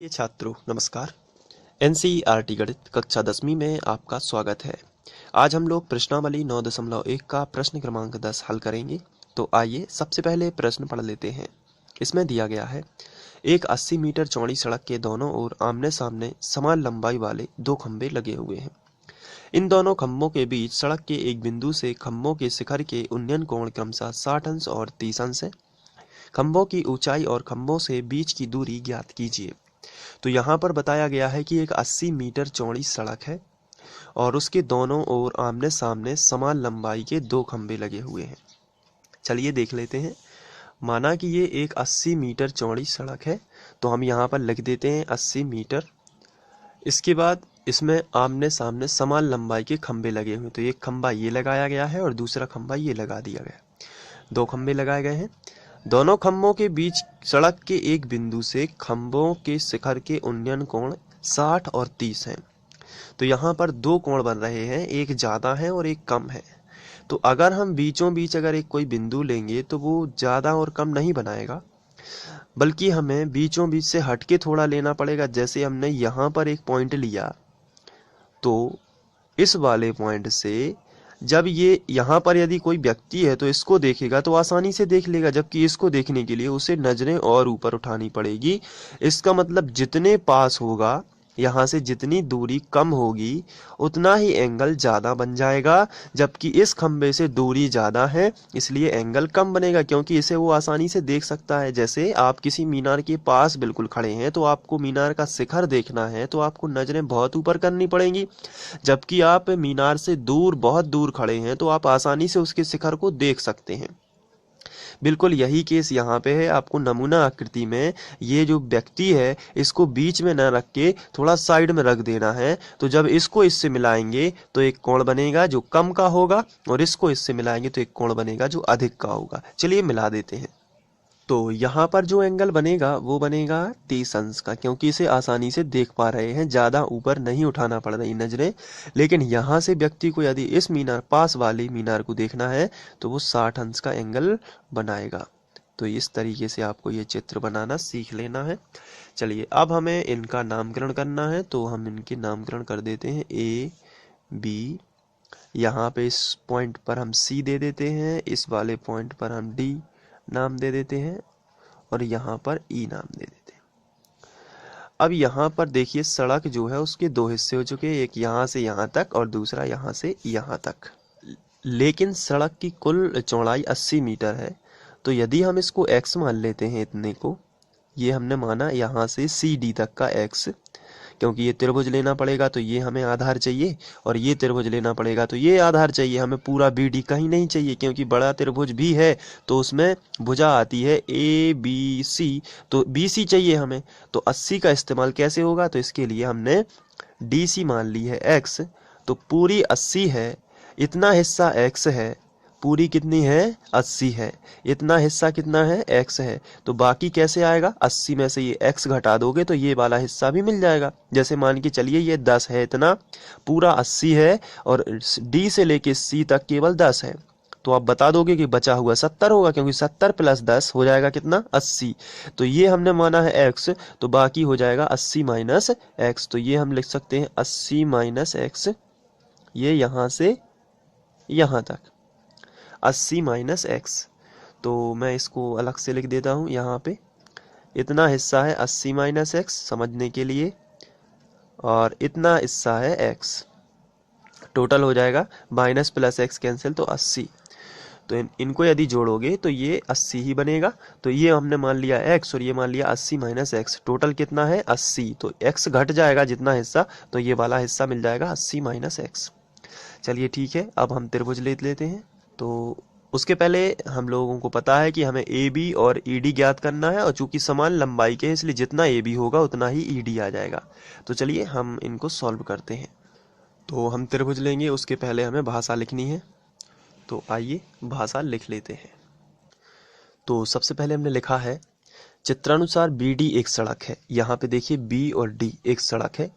ये छात्रों नमस्कार। एनसीईआरटी गणित कक्षा 10वीं में आपका स्वागत है। आज हम लोग प्रश्नावली 9.1 का प्रश्न क्रमांक 10 हल करेंगे। तो आइए सबसे पहले प्रश्न पढ़ लेते हैं। इसमें दिया गया है, एक 80 मीटर चौड़ी सड़क के दोनों ओर आमने सामने समान लंबाई वाले दो खंभे लगे हुए हैं। इन दोनों खंभों के बीच सड़क के एक बिंदु से खंभों के शिखर के उन्नयन कोण क्रमशः 60 अंश और 30 अंश है। खंभों की ऊंचाई और खंभों से बीच की दूरी ज्ञात कीजिए। तो यहाँ पर बताया गया है कि एक 80 मीटर चौड़ी सड़क है और उसके दोनों ओर आमने सामने समान लंबाई के दो खंभे लगे हुए हैं। चलिए देख लेते हैं। माना कि ये एक 80 मीटर चौड़ी सड़क है, तो हम यहाँ पर लिख देते हैं 80 मीटर। इसके बाद इसमें आमने सामने समान लंबाई के खंभे लगे हुए हैं। तो एक खंभा ये लगाया गया है और दूसरा खंभा ये लगा दिया गया, दो खंभे लगाए गए हैं। दोनों खंभों के बीच सड़क के एक बिंदु से खंभों के शिखर के उन्नयन कोण 60 और 30 हैं। तो यहाँ पर दो कोण बन रहे हैं, एक ज़्यादा है और एक कम है। तो अगर हम बीचों बीच अगर एक कोई बिंदु लेंगे तो वो ज़्यादा और कम नहीं बनाएगा, बल्कि हमें बीचों बीच से हटके थोड़ा लेना पड़ेगा। जैसे हमने यहाँ पर एक पॉइंट लिया, तो इस वाले पॉइंट से जब ये यहाँ पर यदि कोई व्यक्ति है तो इसको देखेगा तो आसानी से देख लेगा, जबकि इसको देखने के लिए उसे नजरें और ऊपर उठानी पड़ेगी। इसका मतलब जितने पास होगा, यहाँ से जितनी दूरी कम होगी उतना ही एंगल ज़्यादा बन जाएगा, जबकि इस खंबे से दूरी ज़्यादा है इसलिए एंगल कम बनेगा, क्योंकि इसे वो आसानी से देख सकता है। जैसे आप किसी मीनार के पास बिल्कुल खड़े हैं तो आपको मीनार का शिखर देखना है तो आपको नज़रें बहुत ऊपर करनी पड़ेंगी, जबकि आप मीनार से दूर बहुत दूर खड़े हैं तो आप आसानी से उसके शिखर को देख सकते हैं। बिल्कुल यही केस यहाँ पे है। आपको नमूना आकृति में ये जो व्यक्ति है इसको बीच में न रख के थोड़ा साइड में रख देना है। तो जब इसको इससे मिलाएंगे तो एक कोण बनेगा जो कम का होगा और इसको इससे मिलाएंगे तो एक कोण बनेगा जो अधिक का होगा। चलिए मिला देते हैं। तो यहाँ पर जो एंगल बनेगा वो बनेगा 30 अंश का, क्योंकि इसे आसानी से देख पा रहे हैं, ज़्यादा ऊपर नहीं उठाना पड़ रही नजरें। लेकिन यहाँ से व्यक्ति को यदि इस मीनार पास वाले मीनार को देखना है तो वो 60 अंश का एंगल बनाएगा। तो इस तरीके से आपको ये चित्र बनाना सीख लेना है। चलिए अब हमें इनका नामकरण करना है, तो हम इनके नामकरण कर देते हैं ए बी। यहाँ पे इस पॉइंट पर हम सी दे देते हैं, इस वाले पॉइंट पर हम डी नाम दे देते हैं और यहाँ पर ई नाम दे देते हैं। अब यहाँ पर देखिए सड़क जो है उसके दो हिस्से हो चुके हैं, एक यहाँ से यहाँ तक और दूसरा यहाँ से यहाँ तक। लेकिन सड़क की कुल चौड़ाई 80 मीटर है। तो यदि हम इसको x मान लेते हैं, इतने को ये हमने माना यहाँ से सी डी तक का x, क्योंकि ये त्रिभुज लेना पड़ेगा तो ये हमें आधार चाहिए, और ये त्रिभुज लेना पड़ेगा तो ये आधार चाहिए। हमें पूरा बी डी कहीं नहीं चाहिए, क्योंकि बड़ा त्रिभुज भी है तो उसमें भुजा आती है ए बी सी, तो बी सी चाहिए हमें। तो 80 का इस्तेमाल कैसे होगा, तो इसके लिए हमने डी सी मान ली है x। तो पूरी 80 है, इतना हिस्सा x है, पूरी कितनी है 80 है, इतना हिस्सा कितना है x है। तो बाकी कैसे आएगा, 80 में से ये x घटा दोगे तो ये वाला हिस्सा भी मिल जाएगा। जैसे मान के चलिए ये 10 है, इतना पूरा 80 है और d से लेके c तक केवल 10 है। तो आप बता दोगे कि बचा हुआ 70 होगा, क्योंकि 70 प्लस 10 हो जाएगा कितना 80। तो ये हमने माना है x, तो बाकी हो जाएगा 80 माइनस x। तो ये हम लिख सकते हैं 80 माइनस x, ये यहाँ से यहाँ तक 80 माइनस एक्स। तो मैं इसको अलग से लिख देता हूँ यहाँ पे। इतना हिस्सा है 80 माइनस एक्स समझने के लिए, और इतना हिस्सा है x। टोटल हो जाएगा माइनस प्लस एक्स कैंसिल तो 80। तो इनको यदि जोड़ोगे तो ये 80 ही बनेगा। तो ये हमने मान लिया x और ये मान लिया 80 माइनस एक्स, टोटल कितना है 80। तो x घट जाएगा जितना हिस्सा, तो ये वाला हिस्सा मिल जाएगा 80 माइनस एक्स। चलिए ठीक है, अब हम त्रिभुज ले लेते हैं। तो उसके पहले हम लोगों को पता है कि हमें ए बी और ई डी ज्ञात करना है, और चूंकि समान लंबाई के हैं इसलिए जितना ए बी होगा उतना ही ई डी आ जाएगा। तो चलिए हम इनको सॉल्व करते हैं। तो हम त्रिभुज लेंगे, उसके पहले हमें भाषा लिखनी है। तो आइए भाषा लिख लेते हैं। तो सबसे पहले हमने लिखा है, चित्रानुसार बी डी एक सड़क है। यहाँ पे देखिए बी और डी एक सड़क है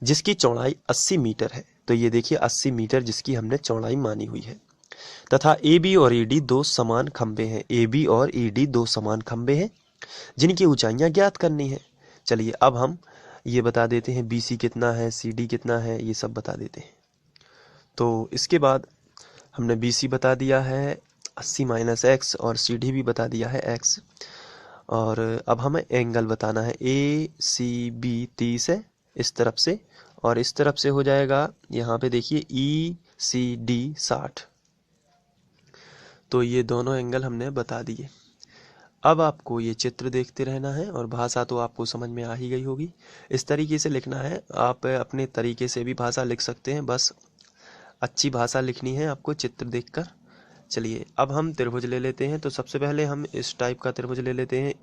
जिसकी चौड़ाई 80 मीटर है। तो ये देखिए 80 मीटर जिसकी हमने चौड़ाई मानी हुई है, तथा ए बी और ई डी दो समान खंभे हैं। ए बी और ई डी दो समान खंभे हैं जिनकी ऊंचाइयां ज्ञात करनी है। चलिए अब हम ये बता देते हैं BC कितना है, CD कितना है, ये सब बता देते हैं। तो इसके बाद हमने BC बता दिया है 80 माइनस एक्स और CD भी बता दिया है x। और अब हमें एंगल बताना है। ACB 30 है इस तरफ से, और इस तरफ से हो जाएगा यहाँ पे देखिए ECD 60। तो ये दोनों एंगल हमने बता दिए। अब आपको ये चित्र देखते रहना है और भाषा तो आपको समझ में आ ही गई होगी। इस तरीके से लिखना है। आप अपने तरीके से भी भाषा लिख सकते हैं, बस अच्छी भाषा लिखनी है आपको चित्र देखकर। चलिए अब हम त्रिभुज ले लेते हैं। तो सबसे पहले हम इस टाइप का त्रिभुज ले लेते हैं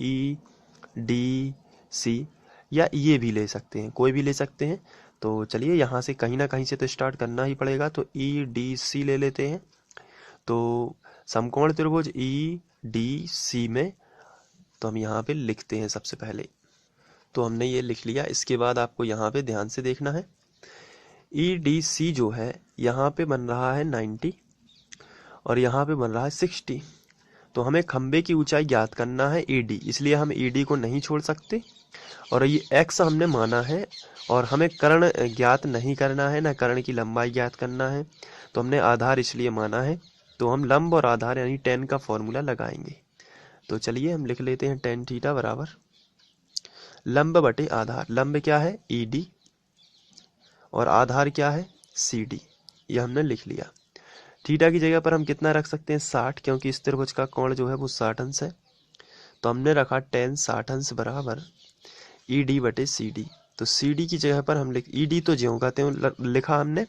EDC, या ये भी ले सकते हैं, कोई भी ले सकते हैं। तो चलिए यहाँ से कहीं ना कहीं से तो स्टार्ट करना ही पड़ेगा। तो EDC ले लेते हैं। तो समकोण त्रिभुज EDC में तो हम यहाँ पे लिखते हैं सबसे पहले। तो हमने ये लिख लिया। इसके बाद आपको यहाँ पे ध्यान से देखना है। EDC जो है यहाँ पे बन रहा है 90 और यहाँ पे बन रहा है 60। तो हमें खंबे की ऊंचाई ज्ञात करना है ED, इसलिए हम ED को नहीं छोड़ सकते। और ये x हमने माना है और हमें कर्ण ज्ञात नहीं करना है, ना कर्ण की लंबाई ज्ञात करना है। तो हमने आधार इसलिए माना है। तो हम लंब और आधार यानी tan का फॉर्मूला लगाएंगे। तो चलिए हम लिख लेते हैं tan थीटा बराबर लंब बटे आधार। लंब क्या है ED और आधार क्या है CD। यह हमने लिख लिया। थीटा की जगह पर हम कितना रख सकते हैं 60, क्योंकि इस त्रिभुज का कोण जो है वो 60 अंश है। तो हमने रखा tan 60 अंश बराबर ED बटे CD। तो CD की जगह पर हम ED तो ज्यों कहते हैं लिखा हमने,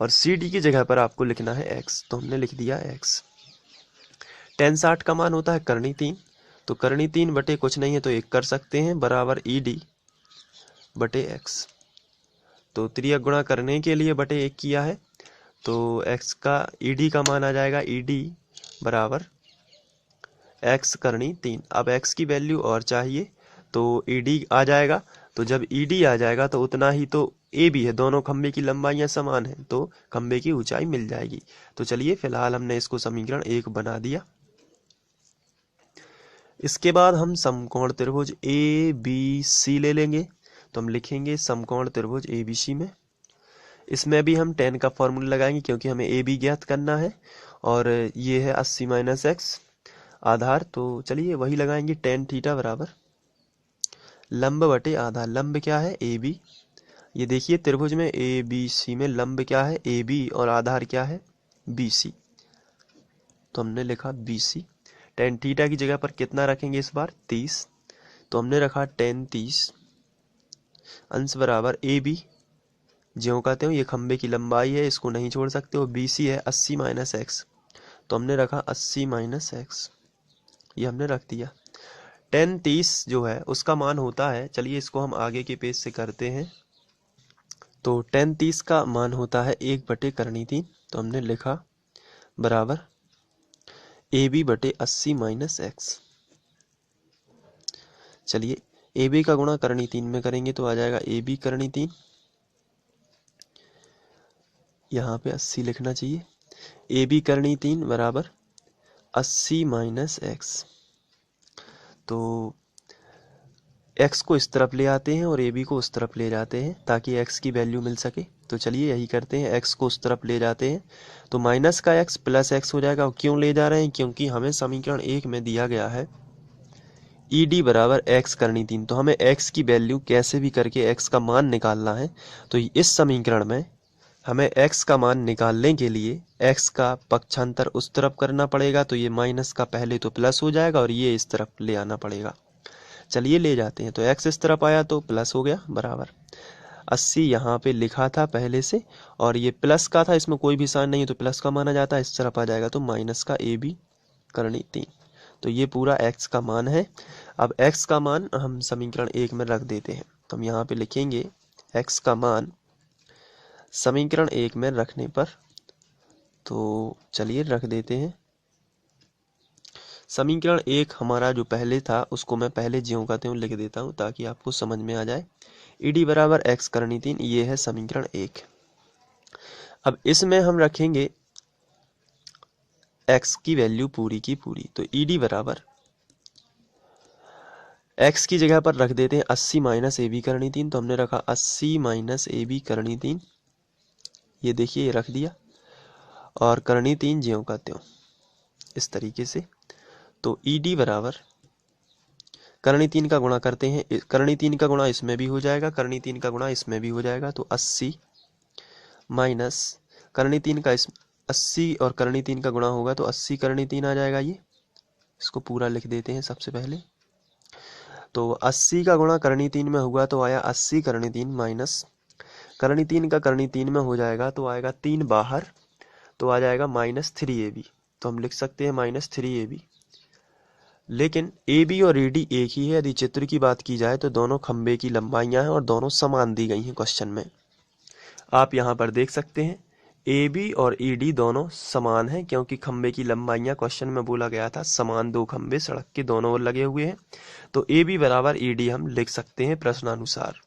और CD की जगह पर आपको लिखना है x। तो हमने लिख दिया x। tan 60 का मान होता है करनी 3। तो करनी 3 बटे कुछ नहीं है तो 1 कर सकते हैं बराबर ED बटे x। तो त्रियक गुणा करने के लिए बटे 1 किया है। तो x का ED का मान आ जाएगा ED बराबर x करनी 3। अब x की वैल्यू और चाहिए तो ED आ जाएगा। तो जब ED आ जाएगा तो उतना ही तो AB है, दोनों खंबे की लंबाइयां समान हैं तो खंबे की ऊंचाई मिल जाएगी। तो चलिए फिलहाल हमने इसको समीकरण 1 बना दिया। इसके बाद हम समकोण त्रिभुज ABC ले लेंगे। तो हम लिखेंगे समकोण त्रिभुज ABC में, इसमें भी हम tan का फॉर्मूला लगाएंगे क्योंकि हमें AB ज्ञात करना है। और ये है 80 माइनस एक्स आधार। तो चलिए वही लगाएंगे tan थीटा बराबर लंब बटे आधार। लंब क्या है AB। ये देखिए त्रिभुज में ABC में लंब क्या है AB और आधार क्या है BC। तो हमने लिखा BC। tan थीटा की जगह पर कितना रखेंगे इस बार 30। तो हमने रखा tan 30 अंश बराबर AB, ज्यों कहते हो ये खंबे की लंबाई है, इसको नहीं छोड़ सकते हो। BC है 80 माइनस एक्स। तो हमने रखा 80 माइनस एक्स, ये हमने रख दिया। tan 30 जो है उसका मान होता है, चलिए इसको हम आगे के पेज से करते हैं। तो tan 30 का मान होता है 1 बटे करनी 3। तो हमने लिखा बराबर AB बटे 80 माइनस एक्स। चलिए AB का गुणा करनी 3 में करेंगे तो आ जाएगा AB करनी 3, यहाँ पे 80 लिखना चाहिए। AB करनी 3 बराबर 80 माइनस एक्स। तो x को इस तरफ ले आते हैं और AB को उस तरफ ले जाते हैं ताकि x की वैल्यू मिल सके। तो चलिए यही करते हैं, x को उस तरफ ले जाते हैं तो माइनस का x प्लस x हो जाएगा। क्यों ले जा रहे हैं, क्योंकि हमें समीकरण 1 में दिया गया है ED बराबर x करनी 3। तो हमें x की वैल्यू कैसे भी करके x का मान निकालना है। तो इस समीकरण में हमें x का मान निकालने के लिए x का पक्षांतर उस तरफ करना पड़ेगा। तो ये माइनस का पहले तो प्लस हो जाएगा और ये इस तरफ ले आना पड़ेगा। चलिए ले जाते हैं। तो x इस तरफ आया तो प्लस हो गया बराबर 80 यहाँ पे लिखा था पहले से, और ये प्लस का था, इसमें कोई भी साइन नहीं है तो प्लस का माना जाता है। इस तरफ आ जाएगा तो माइनस का AB करनी 3। तो ये पूरा x का मान है। अब x का मान हम समीकरण 1 में रख देते हैं। तो हम यहाँ पे लिखेंगे x का मान समीकरण 1 में रखने पर, तो चलिए रख देते हैं। समीकरण 1 हमारा जो पहले था उसको मैं पहले ज्यों कहते हूँ लिख देता हूँ ताकि आपको समझ में आ जाए। ED बराबर x करनी 3, ये है समीकरण 1। अब इसमें हम रखेंगे x की वैल्यू पूरी की पूरी। तो ED बराबर x की जगह पर रख देते हैं 80 माइनस ए बी करनी 3, तो हमने रखा 80 माइनस ए बी करनी 3, ये देखिए ये रख दिया, और करनी 3 ज्यों का त्यों इस तरीके से। तो ई डी बराबर करनी 3 का गुणा करते हैं, करनी 3 का गुणा इसमें भी हो जाएगा, करनी 3 का गुणा इसमें भी हो जाएगा, तो 80 माइनस करनी 3 का 80 और करनी 3 का गुणा होगा तो 80 करनी 3 आ जाएगा। ये इसको पूरा लिख देते हैं सबसे पहले। तो 80 का गुणा करनी 3 में हुआ तो आया 80 करनी 3 माइनस करनी 3 का करनी 3 में हो जाएगा तो आएगा 3 बाहर, तो आ जाएगा -3ab। तो हम लिख सकते हैं -3ab। लेकिन ए बी और ए डी एक ही है। यदि चित्र की बात की जाए तो दोनों खंबे की लंबाइयां हैं और दोनों समान दी गई हैं क्वेश्चन में। आप यहाँ पर देख सकते हैं ए बी और ई डी दोनों समान हैं, क्योंकि खंबे की लंबाइयां क्वेश्चन में बोला गया था समान 2 खंबे सड़क के दोनों ओर लगे हुए हैं। तो ए बी बराबर ई डी हम लिख सकते हैं प्रश्नानुसार।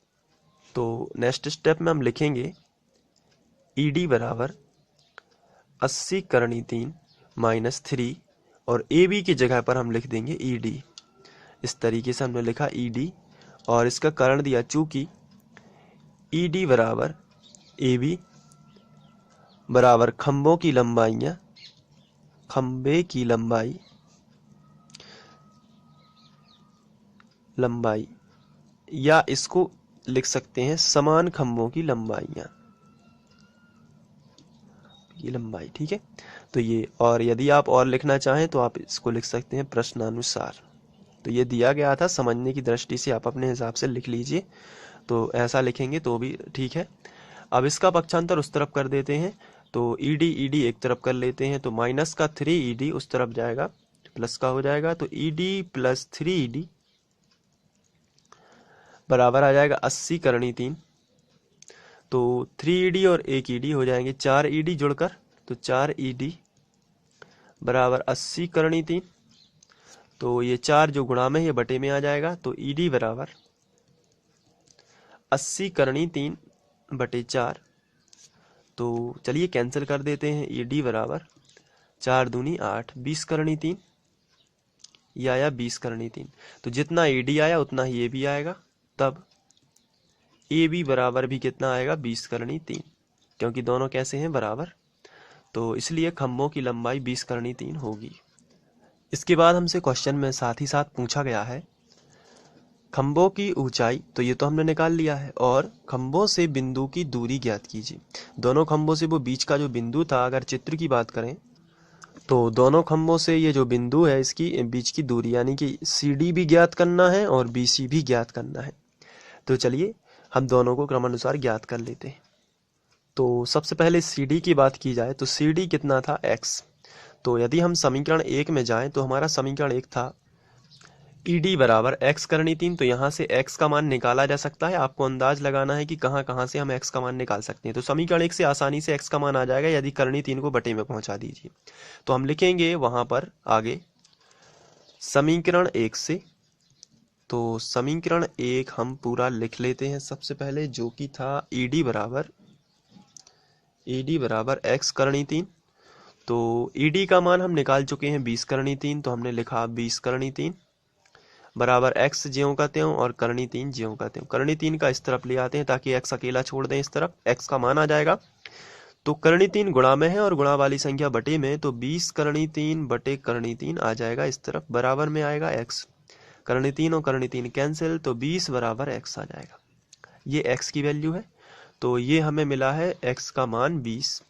तो नेक्स्ट स्टेप में हम लिखेंगे ई डी बराबर 80 करनी 3 -3, और ए बी की जगह पर हम लिख देंगे ई डी। इस तरीके से हमने लिखा ई डी, और इसका कारण दिया चूंकि ई डी बराबर ए बी बराबर खंबों की लंबाइयां, खंबे की लंबाई या इसको लिख सकते हैं समान खंबों की लंबाइयां, ये लंबाई, ठीक है। तो ये, और यदि आप और लिखना चाहें तो आप इसको लिख सकते हैं प्रश्नानुसार। तो ये दिया गया था, समझने की दृष्टि से आप अपने हिसाब से लिख लीजिए। तो ऐसा लिखेंगे तो भी ठीक है। अब इसका पक्षांतर उस तरफ कर देते हैं, तो ई डी एक तरफ कर लेते हैं, तो माइनस का 3ED उस तरफ जाएगा, प्लस का हो जाएगा, तो ED प्लस 3ED बराबर आ जाएगा 80 करनी 3। तो 3ED और 1ED हो जाएंगे 4ED जुड़कर, तो 4ED बराबर 80 करनी 3। तो ये 4 जो गुणा में ये बटे में आ जाएगा, तो ED बराबर 80 करनी 3 बटे 4। तो चलिए कैंसिल कर देते हैं। ED बराबर 4 दूनी 8, 20 करनी 3, ये आया 20 करनी 3। तो जितना ED आया उतना ही ये भी आएगा, तब AB बराबर भी कितना आएगा 20 करनी 3, क्योंकि दोनों कैसे हैं बराबर, तो इसलिए खंभों की लंबाई 20 करनी 3 होगी। इसके बाद हमसे क्वेश्चन में साथ ही साथ पूछा गया है खंभों की ऊंचाई, तो ये तो हमने निकाल लिया है, और खंभों से बिंदु की दूरी ज्ञात कीजिए। दोनों खंभों से वो बीच का जो बिंदु था, अगर चित्र की बात करें तो दोनों खंभों से ये जो बिंदु है इसकी बीच की दूरी, यानी कि CD भी ज्ञात करना है और BC भी ज्ञात करना है। तो चलिए हम दोनों को क्रमानुसार ज्ञात कर लेते हैं। तो सबसे पहले CD की बात की जाए तो CD कितना था x। तो यदि हम समीकरण 1 में जाएं तो हमारा समीकरण 1 था ED बराबर x करनी 3। तो यहाँ से x का मान निकाला जा सकता है, आपको अंदाज लगाना है कि कहाँ कहाँ से हम x का मान निकाल सकते हैं। तो समीकरण 1 से आसानी से x का मान आ जाएगा यदि करनी 3 को बटे में पहुंचा दीजिए। तो हम लिखेंगे वहां पर आगे समीकरण 1 से, तो समीकरण 1 हम पूरा लिख लेते हैं सबसे पहले, जो कि था ED बराबर x करनी 3। तो ED का मान हम निकाल चुके हैं 20 करनी 3, तो हमने लिखा 20 करनी 3 बराबर x ज्यों का त्यों और करनी 3 ज्यों का त्यों। करनी 3 का इस तरफ ले आते हैं ताकि x अकेला छोड़ दें, इस तरफ x का मान आ जाएगा। तो करनी 3 गुणा में है और गुणा वाली संख्या बटे में, तो 20 करनी 3 बटे करनी 3 आ जाएगा इस तरफ, बराबर में आएगा x। करनी 3 और करनी 3 कैंसिल, तो 20 बराबर x आ जाएगा। ये x की वैल्यू है। तो ये हमें मिला है x का मान 20,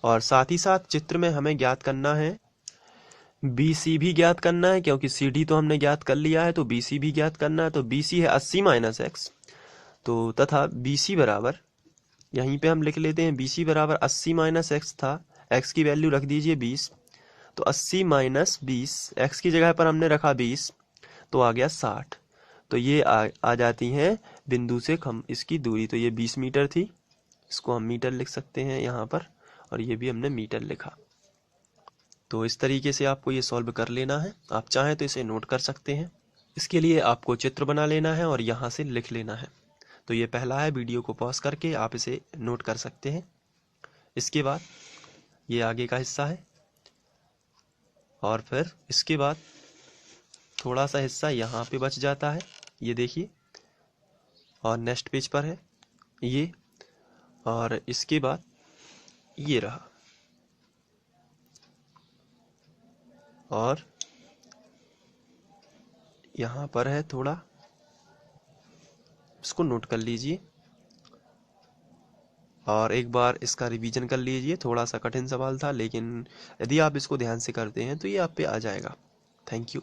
और साथ ही साथ चित्र में हमें ज्ञात करना है BC भी ज्ञात करना है, क्योंकि CD तो हमने ज्ञात कर लिया है, तो BC भी ज्ञात करना है। तो BC है 80 माइनस x, तो तथा BC बराबर, यहीं पे हम लिख लेते हैं BC बराबर 80 माइनस x था, x की वैल्यू रख दीजिए 20, तो 80 माइनस 20, x की जगह पर हमने रखा 20, तो आ गया 60। तो ये आ जाती हैं बिंदु से इसकी दूरी। तो ये 20 मीटर थी, इसको हम मीटर लिख सकते हैं यहाँ पर, और ये भी हमने मीटर लिखा। तो इस तरीके से आपको ये सॉल्व कर लेना है। आप चाहें तो इसे नोट कर सकते हैं। इसके लिए आपको चित्र बना लेना है और यहाँ से लिख लेना है। तो ये पहला है, वीडियो को पॉज करके आप इसे नोट कर सकते हैं। इसके बाद ये आगे का हिस्सा है, और फिर इसके बाद थोड़ा सा हिस्सा यहाँ पे बच जाता है, ये देखिए, और नेक्स्ट पेज पर है ये, और इसके बाद ये रहा, और यहाँ पर है थोड़ा, इसको नोट कर लीजिए और एक बार इसका रिवीजन कर लीजिए। थोड़ा सा कठिन सवाल था, लेकिन यदि आप इसको ध्यान से करते हैं तो ये आप पे आ जाएगा। Thank you.